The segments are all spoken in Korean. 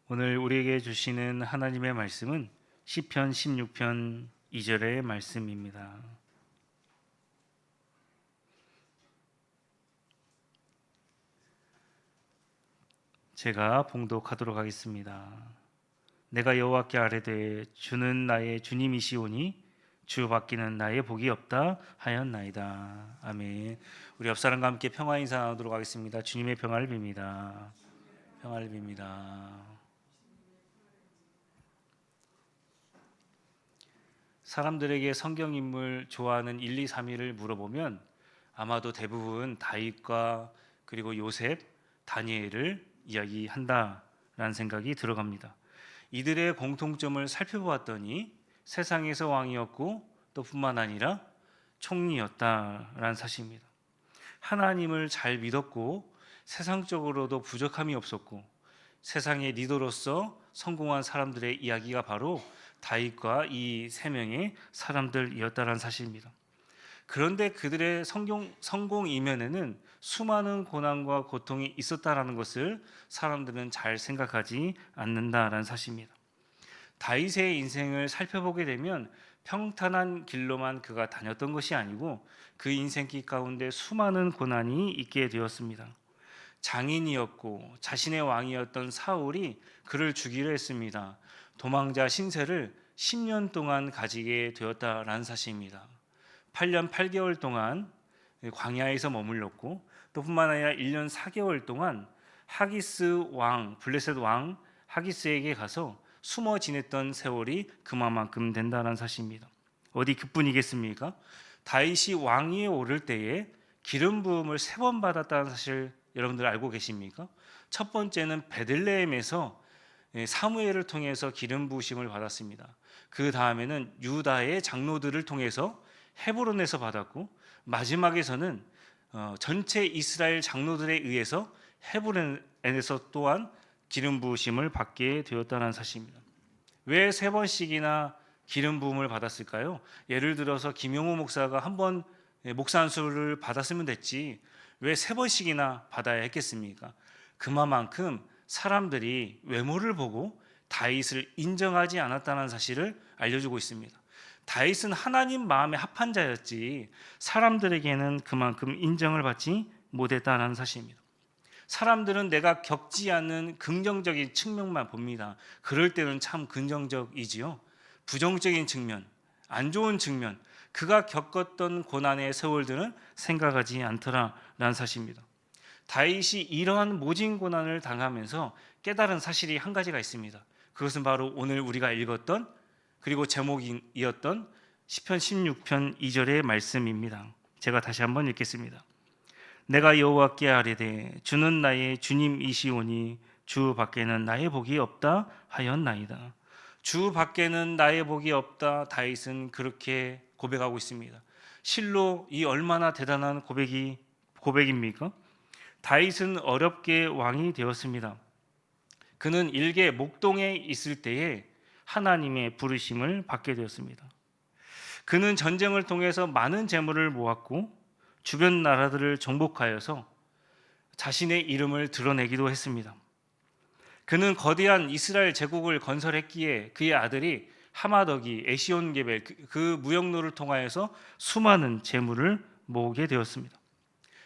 오늘 우리에게 주시는 하나님의 말씀은 시편 16편 2절의 말씀입니다. 제가 봉독하도록 하겠습니다. 내가 여호와께 아뢰되 주는 나의 주님이시오니 주 밖에는 나의 복이 없다 하였나이다. 아멘. 우리 옆 사람과 함께 평화 인사 나누도록 하겠습니다. 주님의 평화를 빕니다. 평화를 빕니다. 사람들에게 성경 인물 좋아하는 1, 2, 3위를 물어보면 아마도 대부분 다윗과 그리고 요셉, 다니엘을 이야기한다라는 생각이 들어갑니다. 이들의 공통점을 살펴보았더니 세상에서 왕이었고 또 뿐만 아니라 총리였다라는 사실입니다. 하나님을 잘 믿었고 세상적으로도 부족함이 없었고 세상의 리더로서 성공한 사람들의 이야기가 바로 다윗과 이 세 명의 사람들이었다는 사실입니다. 그런데 그들의 성공 이면에는 수많은 고난과 고통이 있었다라는 것을 사람들은 잘 생각하지 않는다라는 사실입니다. 다윗의 인생을 살펴보게 되면 평탄한 길로만 그가 다녔던 것이 아니고 그 인생길 가운데 수많은 고난이 있게 되었습니다. 장인이었고 자신의 왕이었던 사울이 그를 죽이려 했습니다. 도망자 신세를 10년 동안 가지게 되었다라는 사실입니다. 8년 8개월 동안 광야에서 머물렀고 또 뿐만 아니라 1년 4개월 동안 하기스 왕, 블레셋 왕 하기스에게 가서 숨어 지냈던 세월이 그만큼 된다는 사실입니다. 어디 그뿐이겠습니까? 다윗이 왕위에 오를 때에 기름 부음을 3번 받았다는 사실 여러분들 알고 계십니까? 첫 번째는 베들레헴에서 사무엘을 통해서 기름 부으심을 받았습니다. 그 다음에는 유다의 장로들을 통해서 헤브론에서 받았고 마지막에서는 전체 이스라엘 장로들에 의해서 헤브론에서 또한 기름 부으심을 받게 되었다는 사실입니다. 왜 3번씩이나 기름 부음을 받았을까요? 예를 들어서 김용호 목사가 한 번 목사 안수를 받았으면 됐지 왜 3번씩이나 받아야 했겠습니까? 그만큼 사람들이 외모를 보고 다윗을 인정하지 않았다는 사실을 알려주고 있습니다. 다윗은 하나님 마음에 합한 자였지 사람들에게는 그만큼 인정을 받지 못했다는 사실입니다. 사람들은 내가 겪지 않는 긍정적인 측면만 봅니다. 그럴 때는 참 긍정적이지요. 부정적인 측면, 안 좋은 측면, 그가 겪었던 고난의 세월들은 생각하지 않더라라는 사실입니다. 다윗이 이러한 모진 고난을 당하면서 깨달은 사실이 한 가지가 있습니다. 그것은 바로 오늘 우리가 읽었던 그리고 제목이었던 시편 16편 2절의 말씀입니다. 제가 다시 한번 읽겠습니다. 내가 여호와께 아뢰되 주는 나의 주님이시오니 주 밖에는 나의 복이 없다 하였나이다. 주 밖에는 나의 복이 없다. 다윗은 그렇게 고백하고 있습니다. 실로 이 얼마나 대단한 고백입니까? 다윗은 어렵게 왕이 되었습니다. 그는 일개 목동에 있을 때에 하나님의 부르심을 받게 되었습니다. 그는 전쟁을 통해서 많은 재물을 모았고 주변 나라들을 정복하여서 자신의 이름을 드러내기도 했습니다. 그는 거대한 이스라엘 제국을 건설했기에 그의 아들이 하마더기, 에시온게벨 그 무역로를 통하여서 수많은 재물을 모으게 되었습니다.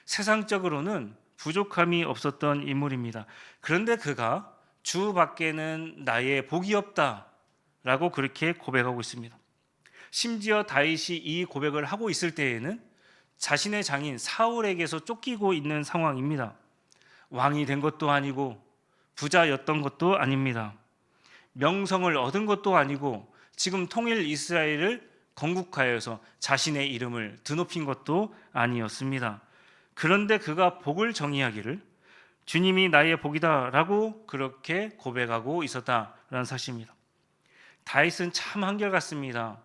세상적으로는 부족함이 없었던 인물입니다. 그런데 그가 주 밖에는 나의 복이 없다라고 그렇게 고백하고 있습니다. 심지어 다윗이 이 고백을 하고 있을 때에는 자신의 장인 사울에게서 쫓기고 있는 상황입니다. 왕이 된 것도 아니고 부자였던 것도 아닙니다. 명성을 얻은 것도 아니고 지금 통일 이스라엘을 건국하여서 자신의 이름을 드높인 것도 아니었습니다. 그런데 그가 복을 정의하기를 주님이 나의 복이다 라고 그렇게 고백하고 있었다라는 사실입니다. 다윗은 참 한결같습니다.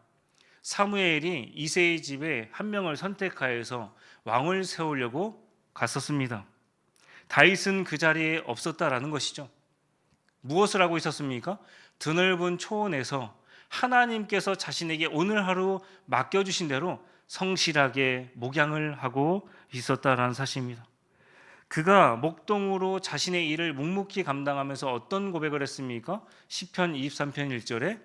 사무엘이 이새의 집에 한 명을 선택하여서 왕을 세우려고 갔었습니다. 다윗은 그 자리에 없었다라는 것이죠. 무엇을 하고 있었습니까? 드넓은 초원에서 하나님께서 자신에게 오늘 하루 맡겨주신 대로 성실하게 목양을 하고 있었다라는 사실입니다. 그가 목동으로 자신의 일을 묵묵히 감당하면서 어떤 고백을 했습니까? 시편 23편 1절에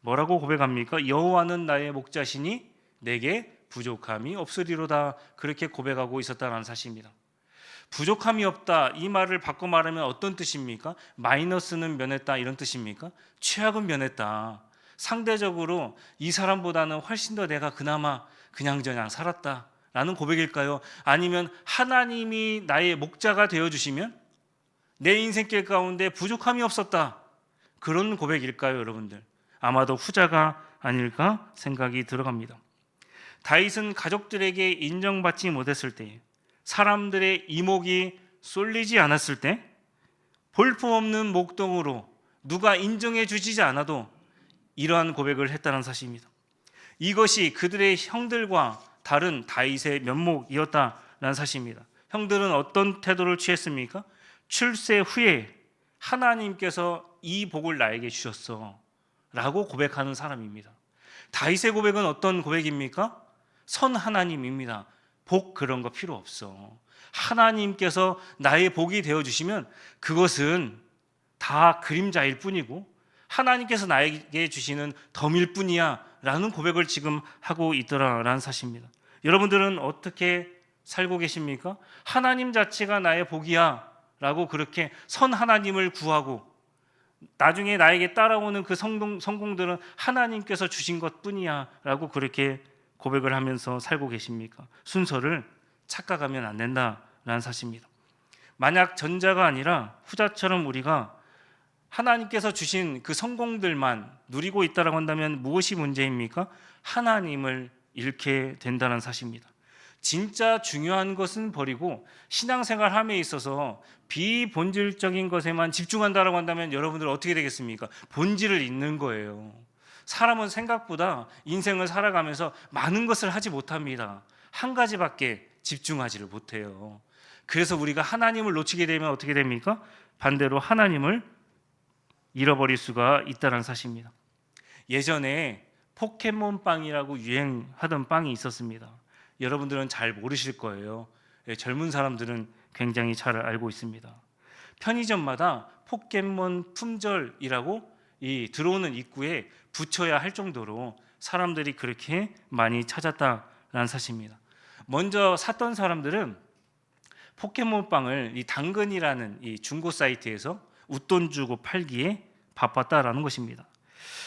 뭐라고 고백합니까? 여호와는 나의 목자시니 내게 부족함이 없으리로다. 그렇게 고백하고 있었다는 사실입니다. 부족함이 없다, 이 말을 바꿔 말하면 어떤 뜻입니까? 마이너스는 면했다, 이런 뜻입니까? 최악은 면했다. 상대적으로 이 사람보다는 훨씬 더 내가 그나마 그냥저냥 살았다 라는 고백일까요? 아니면 하나님이 나의 목자가 되어주시면 내 인생길 가운데 부족함이 없었다, 그런 고백일까요, 여러분들? 아마도 후자가 아닐까 생각이 들어갑니다. 다윗은 가족들에게 인정받지 못했을 때, 사람들의 이목이 쏠리지 않았을 때, 볼품없는 목동으로 누가 인정해 주지 않아도 이러한 고백을 했다는 사실입니다. 이것이 그들의 형들과 다른 다윗의 면목이었다는 사실입니다. 형들은 어떤 태도를 취했습니까? 출세 후에 하나님께서 이 복을 나에게 주셨어 라고 고백하는 사람입니다. 다윗의 고백은 어떤 고백입니까? 선 하나님입니다. 복 그런 거 필요 없어. 하나님께서 나의 복이 되어주시면 그것은 다 그림자일 뿐이고 하나님께서 나에게 주시는 덤일 뿐이야 라는 고백을 지금 하고 있더라라는 사실입니다. 여러분들은 어떻게 살고 계십니까? 하나님 자체가 나의 복이야 라고 그렇게 선 하나님을 구하고 나중에 나에게 따라오는 그 성공들은 하나님께서 주신 것뿐이야 라고 그렇게 고백을 하면서 살고 계십니까? 순서를 착각하면 안 된다라는 사실입니다. 만약 전자가 아니라 후자처럼 우리가 하나님께서 주신 그 성공들만 누리고 있다라고 한다면 무엇이 문제입니까? 하나님을 잃게 된다는 사실입니다. 진짜 중요한 것은 버리고 신앙생활 함에 있어서 비본질적인 것에만 집중한다라고 한다면 여러분들 어떻게 되겠습니까? 본질을 잃는 거예요. 사람은 생각보다 인생을 살아가면서 많은 것을 하지 못합니다. 한 가지밖에 집중하지를 못해요. 그래서 우리가 하나님을 놓치게 되면 어떻게 됩니까? 반대로 하나님을 잃어버릴 수가 있다는 사실입니다. 예전에 포켓몬빵이라고 유행하던 빵이 있었습니다. 여러분들은 잘 모르실 거예요. 젊은 사람들은 굉장히 잘 알고 있습니다. 편의점마다 포켓몬 품절이라고 이 들어오는 입구에 붙여야 할 정도로 사람들이 그렇게 많이 찾았다라는 사실입니다. 먼저 샀던 사람들은 포켓몬빵을 이 당근이라는 이 중고 사이트에서 웃돈 주고 팔기에 바빴다라는 것입니다.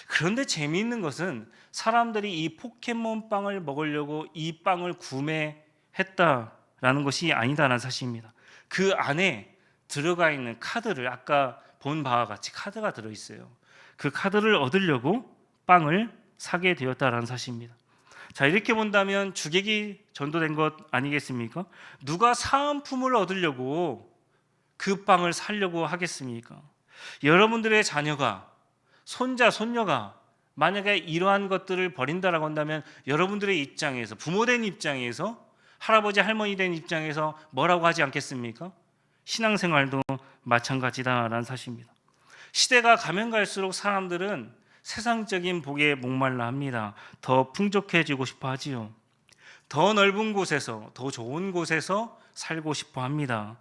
그런데 재미있는 것은 사람들이 이 포켓몬빵을 먹으려고 이 빵을 구매했다라는 것이 아니다라는 사실입니다. 그 안에 들어가 있는 카드를 아까 본 바와 같이 카드가 들어있어요. 그 카드를 얻으려고 빵을 사게 되었다라는 사실입니다. 자, 이렇게 본다면 주객이 전도된 것 아니겠습니까? 누가 사은품을 얻으려고 그 빵을 사려고 하겠습니까? 여러분들의 자녀가, 손자, 손녀가 만약에 이러한 것들을 버린다라고 한다면 여러분들의 입장에서, 부모된 입장에서, 할아버지 할머니 된 입장에서 뭐라고 하지 않겠습니까? 신앙생활도 마찬가지다라는 사실입니다. 시대가 가면 갈수록 사람들은 세상적인 복에 목말라 합니다. 더 풍족해지고 싶어 하지요. 더 넓은 곳에서, 더 좋은 곳에서 살고 싶어 합니다.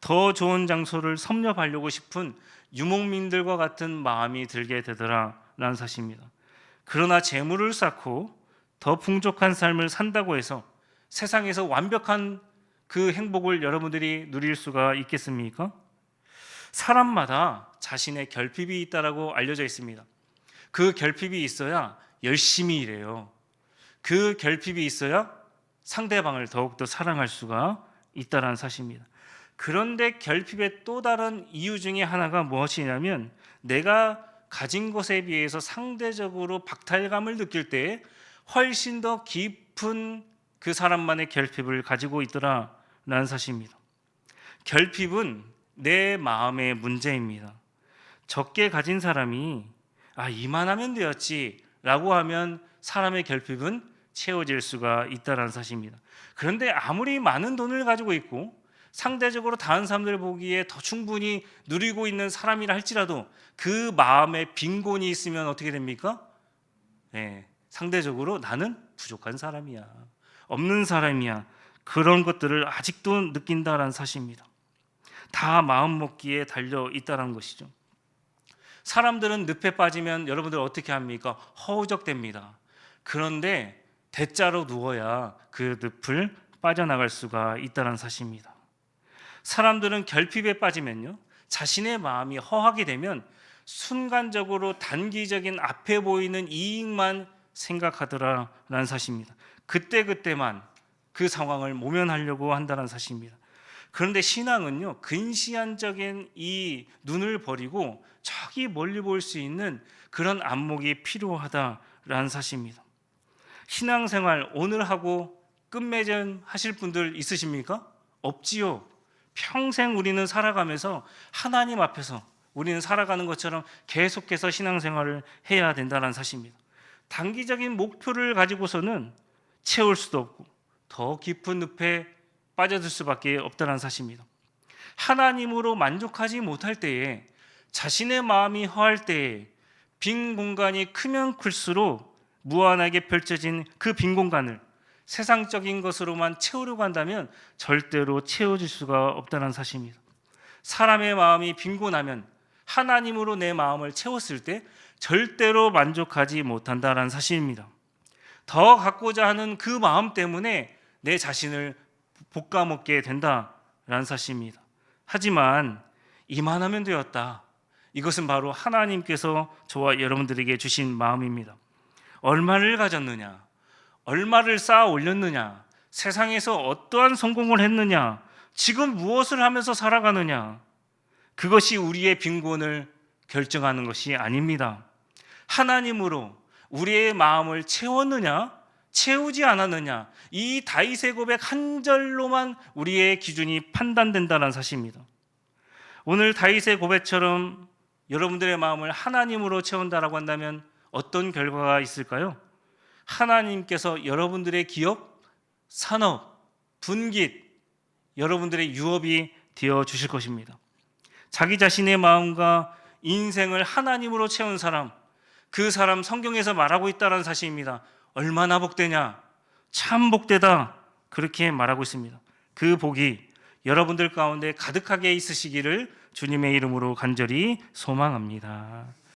더 좋은 장소를 섭렵하려고 싶은 유목민들과 같은 마음이 들게 되더라라는 사실입니다. 그러나 재물을 쌓고 더 풍족한 삶을 산다고 해서 세상에서 완벽한 그 행복을 여러분들이 누릴 수가 있겠습니까? 사람마다 자신의 결핍이 있다라고 알려져 있습니다. 그 결핍이 있어야 열심히 일해요. 그 결핍이 있어야 상대방을 더욱더 사랑할 수가 있다는 사실입니다. 그런데 결핍의 또 다른 이유 중에 하나가 무엇이냐면 내가 가진 것에 비해서 상대적으로 박탈감을 느낄 때 훨씬 더 깊은 그 사람만의 결핍을 가지고 있더라라는 사실입니다. 결핍은 내 마음의 문제입니다. 적게 가진 사람이 이만하면 되었지 라고 하면 사람의 결핍은 채워질 수가 있다는 사실입니다. 그런데 아무리 많은 돈을 가지고 있고 상대적으로 다른 사람들 보기에 더 충분히 누리고 있는 사람이라 할지라도 그 마음에 빈곤이 있으면 어떻게 됩니까? 상대적으로 나는 부족한 사람이야, 없는 사람이야, 그런 것들을 아직도 느낀다라는 사실입니다. 다 마음먹기에 달려 있다는 것이죠. 사람들은 늪에 빠지면 여러분들 어떻게 합니까? 허우적댑니다. 그런데 대자로 누워야 그 늪을 빠져나갈 수가 있다는 사실입니다. 사람들은 결핍에 빠지면요, 자신의 마음이 허하게 되면 순간적으로 단기적인 앞에 보이는 이익만 생각하더라라는 사실입니다. 그때그때만 그 상황을 모면하려고 한다는 사실입니다. 그런데 신앙은요, 근시안적인 이 눈을 버리고 저기 멀리 볼 수 있는 그런 안목이 필요하다라는 사실입니다. 신앙생활 오늘 하고 끝맺음 하실 분들 있으십니까? 없지요. 평생 우리는 살아가면서 하나님 앞에서 우리는 살아가는 것처럼 계속해서 신앙생활을 해야 된다는 사실입니다. 단기적인 목표를 가지고서는 채울 수도 없고 더 깊은 늪에 빠져들 수밖에 없다는 사실입니다. 하나님으로 만족하지 못할 때에, 자신의 마음이 허할 때에 빈 공간이 크면 클수록 무한하게 펼쳐진 그 빈 공간을 세상적인 것으로만 채우려고 한다면 절대로 채워질 수가 없다는 사실입니다. 사람의 마음이 빈곤하면 하나님으로 내 마음을 채웠을 때 절대로 만족하지 못한다는 사실입니다. 더 갖고자 하는 그 마음 때문에 내 자신을 볶아먹게 된다라는 사실입니다. 하지만 이만하면 되었다. 이것은 바로 하나님께서 저와 여러분들에게 주신 마음입니다. 얼마를 가졌느냐, 얼마를 쌓아 올렸느냐, 세상에서 어떠한 성공을 했느냐, 지금 무엇을 하면서 살아가느냐, 그것이 우리의 빈곤을 결정하는 것이 아닙니다. 하나님으로 우리의 마음을 채웠느냐, 채우지 않았느냐, 이 다윗의 고백 한 절로만 우리의 기준이 판단된다는 사실입니다. 오늘 다윗의 고백처럼 여러분들의 마음을 하나님으로 채운다라고 한다면 어떤 결과가 있을까요? 하나님께서 여러분들의 기업, 산업, 분깃, 여러분들의 유업이 되어 주실 것입니다. 자기 자신의 마음과 인생을 하나님으로 채운 사람, 그 사람 성경에서 말하고 있다는 사실입니다. 얼마나 복되냐? 참 복되다. 그렇게 말하고 있습니다. 그 복이 여러분들 가운데 가득하게 있으시기를 주님의 이름으로 간절히 소망합니다.